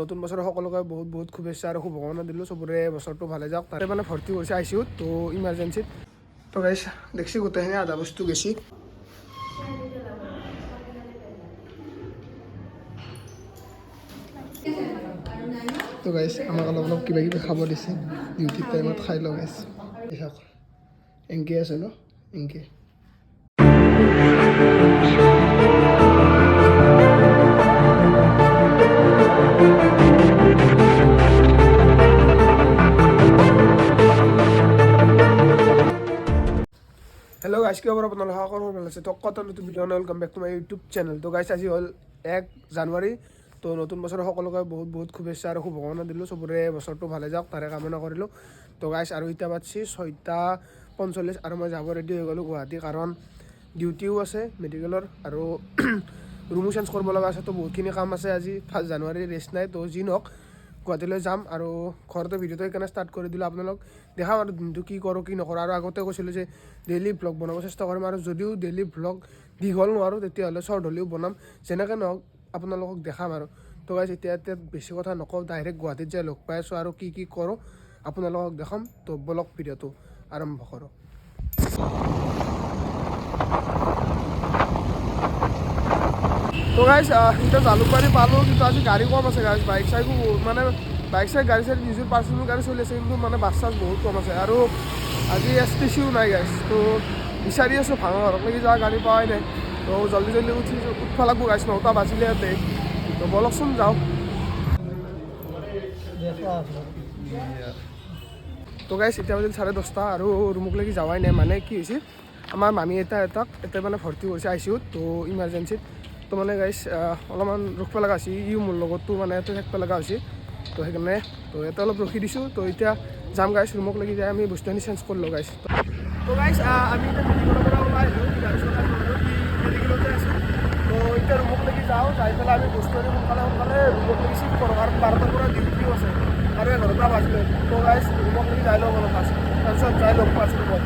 নতুন বছৰৰ সকলোকে বহুত বহুত শুভেচ্ছা আৰু শুভকামনা দিলোঁ। চবৰে বছৰটো ভালে যাওক। তাৰে মানে ভৰ্তি কৰিছে ICUত, তো ইমাৰ্জেঞ্চিত। তো গাইছ দেখছি গোটেইখিনি আধা বস্তু গেছি। তো গাইছ আমাক অলপ অলপ কিবা কিবি খাব দিছে, ডিউটিৰ টাইমত খাই লওঁ গাইছ। এনকে আছে ন, এনকে। হেল্ল' গাইছ, কি খবৰ আপোনালোক সকলো ভাল আছে? তো কত নতুন video' welcome back to my YouTube channel. তো গাইছ আজি হ'ল 1 জানুৱাৰী। তো নতুন বছৰৰ সকলোকে বহুত বহুত শুভেচ্ছা আৰু শুভকামনা দিলোঁ। চবৰে বছৰটো ভালে যাওক তাৰে কামনা কৰিলোঁ। তো গাইছ আৰু এতিয়া বাজছি 6:45 আৰু মই যাব ৰেডি হৈ গ'লোঁ গুৱাহাটী, কাৰণ ডিউটিও আছে মেডিকেলৰ আৰু ৰুমো চেঞ্জ কৰিব লগা আছে। তো বহুতখিনি কাম আছে আজি 1 জানুৱাৰী, ৰেষ্ট নাই। তো যি নহওক গুৱাহাটীলৈ যাম আৰু ঘৰতে ভিডিঅ'টো সেইকাৰণে ষ্টাৰ্ট কৰি দিলোঁ। আপোনালোক দেখাম আৰু দিনটো কি কৰোঁ কি নকৰোঁ। আৰু আগতে কৈছিলোঁ যে ডেইলি ভ্লগ বনাব চেষ্টা কৰিম, আৰু যদিও ডেইলি ভ্লগ দীঘল নোৱাৰোঁ তেতিয়াহ'লে শ্বৰ্ট হ'লেও বনাম, যেনেকৈ নহওক আপোনালোকক দেখাম আৰু। তো গাইছ এতিয়া বেছি কথা নকওঁ, ডাইৰেক্ট গুৱাহাটীত যাই লগ পাই আছোঁ আৰু কি কৰোঁ আপোনালোকক দেখাম। তো বলক ভিডিঅ'টো আৰম্ভ কৰোঁ। তো গাইছ এতিয়া জালুকবাৰী পালোঁ, কিন্তু আজি গাড়ী কম আছে গাইছ। বাইক চাইকো মানে বাইক চাইক গাড়ী চাইক নিজৰ পাৰ্চনেল গাড়ী চলি আছে, কিন্তু মানে বাছ চাছ বহুত কম আছে। আৰু আজি STCও নাই গাইছ। তো বিচাৰি আছোঁ ভাঙৰক লাগি যোৱা গাড়ী পোৱাই নাই। তো জল্দি উঠিব লাগিব গাইছ, 9টা বাজিলে ইয়াতে। তো বলকচোন যাওঁ। তো গাইছ এতিয়া বাজিল 10:30 আৰু ৰুমক লাগি যোৱাই নাই। মানে কি হৈছে, আমাৰ মামী এটাক মানে ভৰ্তি কৰিছে ICUত, তো ইমাৰ্জেঞ্চিত। তো মানে গাইছ অলপমান ৰখিব লগা হৈছে, ইও মোৰ লগতো মানে ইয়াতে থাকিব লগা হৈছে। তো সেইকাৰণে তো ইয়াতে অলপ ৰখি দিছোঁ। তো এতিয়া যাম গাইছ, ৰুমক লাগি যায় আমি বস্তুখিনি চেঞ্জ কৰি লওঁ গাইছ। তো গাইছ আমি এতিয়া মেডিকেলৰ পৰা ওলাই আহিলোঁ, গাড়ী চলাই মেডিকেলতে আছোঁ। তো এতিয়া ৰুমক লাগি যাওঁ, যাই পেলাই আমি বস্তুখিনি সোনকালে ৰুমক লাগি চিফ্ট কৰোঁ, কাৰণ 12টাৰ পৰা ডিউটিও আছে আৰু 11টা বাজিলে। তো গাইছ ৰুমক লাগি যাই লওঁ অলপ ফাৰ্ষ্ট, তাৰপিছত যাই লগ পাইছোঁ ৰুমত।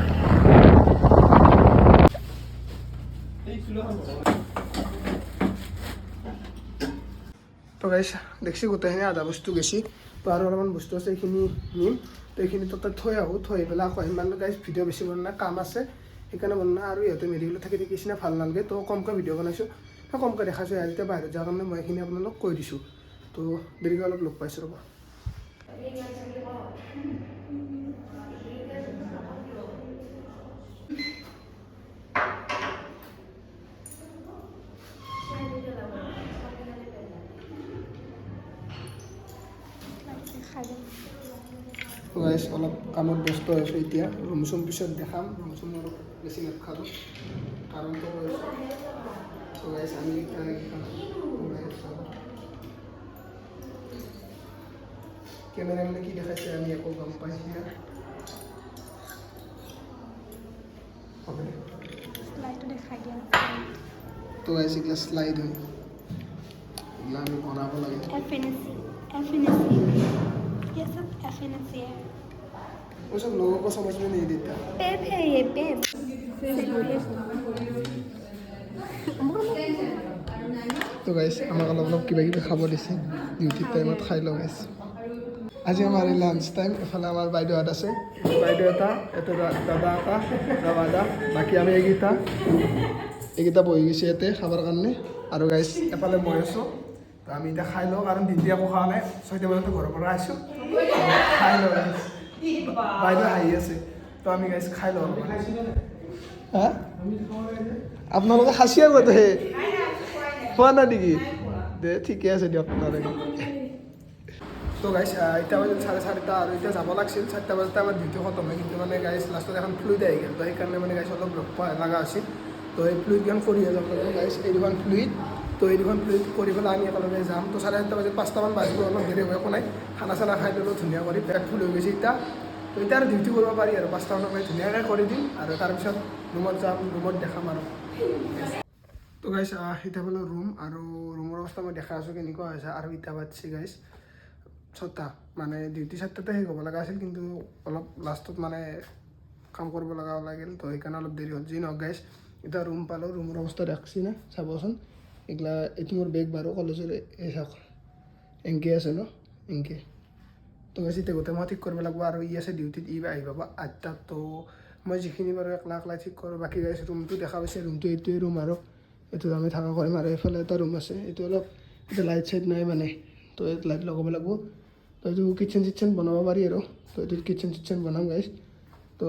তো গাইছ দেখছি গোটেইখিনি আধা বস্তু গেছি। তো আৰু অলপমান বস্তু আছে, এইখিনি নিম। তো এইখিনি তাতে থৈ আহোঁ, থৈ পেলাই আকৌ আহিম। মানে গাইছ ভিডিঅ' বেছি বনোৱা কাম আছে, সেইকাৰণে বনোৱা। আৰু ইহঁতে মেডিকেলত থাকি নিচিনা ভাল নালাগে, তো কমকৈ ভিডিঅ' বনাইছোঁ, কমকৈ দেখাইছোঁ। এতিয়া বাহিৰত যোৱাৰ কাৰণে মই এইখিনি আপোনালোক কৈ দিছোঁ। তো দেৰিকৈ অলপ লগ পাইছোঁ ৰ'ব। গাইছ অলপ কামত ব্যস্ত হৈছোঁ এতিয়া, ৰুম চুম পিছত দেখাম। ৰুম চুম অলপ বেছি নাখালোঁ, কাৰণটো কৈছোঁ। তো গাইছ আমি কেমেৰামেনে কি দেখাইছে আমি একো গম পাইছোঁ না। তো গাইছ এইগিলা শ্লাইড হয়, এইগিলা আমি বনাব লাগে। वो सब लोगों को समझ में नहीं देता। पेप है ये पेप। তো গাইছ আমাক অলপ অলপ কিবা কিবি খাব দিছে, ডিউটিৰ টাইমত খাই লওঁ গাইছ। আজি আমাৰ এই লাঞ্চ টাইম। এফালে আমাৰ বাইদেউহঁত আছে, বাইদেউ এটা, এটা দাদা এটা, দাদা, বাকী আমি এইকেইটা বহি গৈছে ইয়াতে খাবৰ কাৰণে। আৰু গাইছ এফালে মই আছোঁ। তো আমি এতিয়া খাই লওঁ, কাৰণ দিনটো একো খোৱা নাই। 6টা বজাতে ঘৰৰ পৰা আহিছোঁ, খাই লওঁ গাইছ। বাইদেউ হাঁহি আছে। তো আমি গাইছ খাই লওঁ। হা আপোনালোকে খাচী আগতে হে খোৱা নাই নেকি? দে ঠিকে আছে দিয়ক নালাগে। তো গাইছ এতিয়া বাজিল 4:30 আৰু এতিয়া যাব লাগিছিল 4টা বজাতে আমাৰ ডিউটি খতম হয়, কিন্তু মানে গাইছ লাষ্টত এখন ফ্লুইড আহি গ'ল। তো সেইকাৰণে মানে গাইছ অলপ ৰখিব লগা আছিল। তো এই ফ্লুইডখন কৰিহে যাব লাগিব গাইছ, এই দুখন ফ্লুইড। তো এই দুখন ফ্লুইড কৰি পেলাই আমি একেলগে যাম। তো 4:30 বজাত 5টামান বাজিব, অলপ দেৰি হ'ব, একো নাই। খানা চানা খাই ল'লোঁ ধুনীয়া কৰি, পেট ফুল হৈ গৈছে এতিয়া। তো এতিয়া আৰু ডিউটি কৰিব পাৰি আৰু 5টা মানত মই ধুনীয়াকৈ কৰি দিম, আৰু তাৰপিছত ৰুমত যাম, ৰুমত দেখাম আৰু। তো গাইছ এতিয়া বোলো ৰুম, আৰু ৰুমৰ অৱস্থা মই দেখাই আছোঁ কেনেকুৱা হৈছে। আৰু এতিয়া বাজছি গাইছ 6টা, মানে ডিউটি 7টাতে শেষ হ'ব লগা আছিল, কিন্তু অলপ লাষ্টত মানে কাম কৰিব লগা লাগিল। তো সেইকাৰণে অলপ দেৰি হ'ল। যি নহওক গাইছ এতিয়া ৰুম পালোঁ, ৰুমৰ অৱস্থা দেখছি না, চাবচোন। এইগিলা এইটো মোৰ বেগ বাৰু কলেজৰ, এই চাওক এনকে আছে ন এনকে তো গাইছ এতিয়া গোটেই মই ঠিক কৰিব লাগিব আৰু ই আছে ডিউটিত ই আহি পাব 8টাত তো মই যিখিনি বাৰু একলা ঠিক কৰোঁ বাকী গাইছ ৰুমটো দেখা পাইছে ৰুমটো এইটোৱে ৰুম আৰু এইটোত আমি থাকা কৰিম আৰু এইফালে এটা ৰুম আছে এইটো অলপ এতিয়া লাইট চাইট নাই মানে তো ইয়াত লাইট লগাব লাগিব তো এইটো কিটচেন চিটচেন বনাব পাৰি আৰু তো এইটোত কিটচেন চিটচেন বনাম গাইছ তো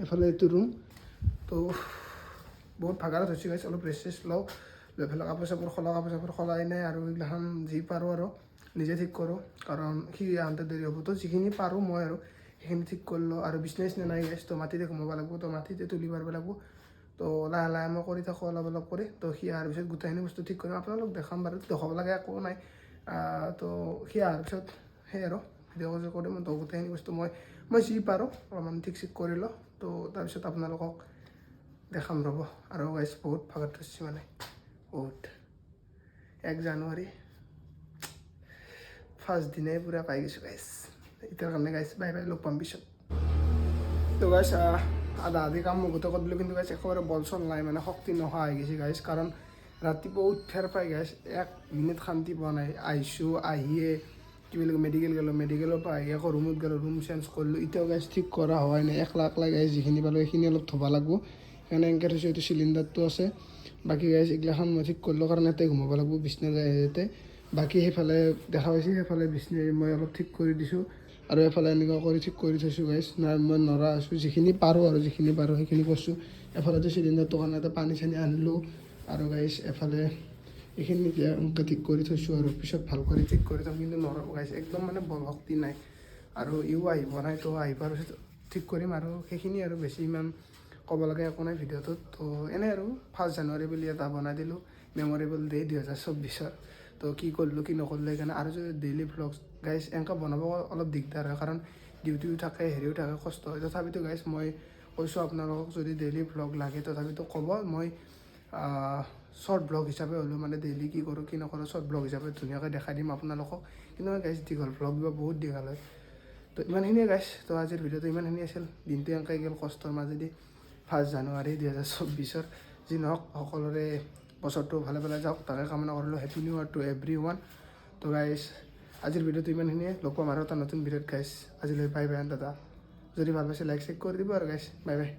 এফালে এইটো ৰুম তো বহুত ভাগাৰত হৈছে গাইছ অলপ ৰেষ্ট চেষ্ট লওঁ লৈ পেলাই কাপোৰ চাপোৰ সলাই নাই আৰু এইগিলাখন যি পাৰোঁ আৰু নিজে ঠিক কৰোঁ কাৰণ সি আহোঁতে দেৰি হ'ব তো যিখিনি পাৰোঁ মই আৰু সেইখিনি ঠিক কৰিলোঁ আৰু বিজনেছ নাই গাইছ তো মাটিতে ঘুমাব লাগিব তো মাটিতে তুলি পাৰব লাগিব তো লাহে লাহে মই কৰি থাকোঁ অলপ কৰি তো সি অহাৰ পিছত গোটেইখিনি বস্তু ঠিক কৰিম আপোনালোক দেখাম বাৰু দেখাব লাগে একো নাই তো সি অহাৰ পিছত সেই আৰু ভিডিঅ' কৰিম তো গোটেইখিনি বস্তু মই যি পাৰোঁ অলপমান ঠিক কৰি লওঁ তো তাৰপিছত আপোনালোকক দেখাম ৰ'ব আৰু গাইছ বহুত ভাগত ধৰিছে মানে বহুত 1 জানুৱাৰী ফাৰ্ষ্ট দিনাই পূৰা পাই গৈছোঁ গাইছ এতিয়াৰ কাৰণে গাইছ বাই বাই লগ পাম পিছত তো গাইছ আধা কাম মই গোটেই কৰি দিলোঁ কিন্তু গাইছ একেবাৰে বল চল নাই মানে শক্তি নোহোৱা হৈ গৈছে গাইছ কাৰণ ৰাতিপুৱা উঠাৰ পাই গাইছ 1 মিনিট শান্তি পোৱা নাই আহিছোঁ আহিয়ে কি বুলি কয় মেডিকেল গ'লোঁ মেডিকেলৰ পৰা আহি আকৌ ৰুমত গ'লোঁ ৰুম চেঞ্জ কৰিলোঁ এতিয়াও গাইছ ঠিক কৰা হোৱাই নাই একলা গাইছ যিখিনি পালোঁ সেইখিনি অলপ থ'ব লাগিব সেইকাৰণে এনেকৈ থৈছোঁ এইটো চিলিণ্ডাৰটো আছে বাকী গাইছ এইগিলাখন মই ঠিক কৰিলোঁ কাৰণে ইয়াতে ঘুমাব লাগিব বিচনা যায় ইয়াতে বাকী সেইফালে দেখা পাইছে সেইফালে বিচনা মই অলপ ঠিক কৰি দিছোঁ আৰু এফালে এনেকুৱা কৰি ঠিক কৰি থৈছোঁ গাইছ নাই মই নৰা আছোঁ যিখিনি পাৰোঁ সেইখিনি কৰিছোঁ এফালেতো চিলিণ্ডাৰটো কাৰণে এটা পানী চানী আনিলোঁ আৰু গাইছ এফালে এইখিনি এতিয়া এনেকৈ ঠিক কৰি থৈছোঁ আৰু পিছত ভাল কৰি ঠিক কৰি থ'ম কিন্তু নৰা গাইছ একদম মানে বল শক্তি নাই আৰু ইও আহিব নাই তো আহিবৰ পিছত ঠিক কৰিম আৰু সেইখিনি আৰু বেছি ইমান ক'ব লাগে একো নাই ভিডিঅ'টোত তো এনেই আৰু 1 জানুৱাৰী বুলি এটা বনাই দিলোঁ মেম'ৰেবল ডে 2024 তো কি কৰিলোঁ কি নকৰিলোঁ সেইকাৰণে আৰু যদি ডেইলি ভ্লগ গাইছ এনেকৈ বনাব অলপ দিগদাৰ হয় কাৰণ ডিউটিও থাকে হেৰিও থাকে কষ্ট হয় তথাপিতো গাইছ মই কৈছোঁ আপোনালোকক যদি ডেইলি ভ্লগ লাগে তথাপিতো ক'ব মই শ্বৰ্ট ব্লগ হিচাপে হ'লেও মানে ডেইলি কি কৰোঁ কি নকৰোঁ শ্বৰ্ট ব্লগ হিচাপে ধুনীয়াকৈ দেখাই দিম আপোনালোকক কিন্তু মই গাইছ দীঘল ভ্লগ দিব বহুত দীঘল হয় তো ইমানখিনিয়ে গাইছ তো আজিৰ ভিডিঅ'টো ইমানখিনি আছিল দিনটো এনেকৈ গ'ল কষ্টৰ মাজেদি 1 জানুৱাৰী 2024 যি নহওক সকলোৰে বছৰটো ভালে ভালে যাওক তাকে কামনা কৰিলোঁ happy new year to everyone তো গাইছ আজিৰ ভিডিঅ'টো ইমানখিনিয়ে লগ পাম আৰু এটা নতুন ভিডিঅ'ত গাইছ আজিলৈ বাই বাই দাদা যদি ভাল পাইছে লাইক চেক কৰি দিব আৰু গাইছ বাই বাই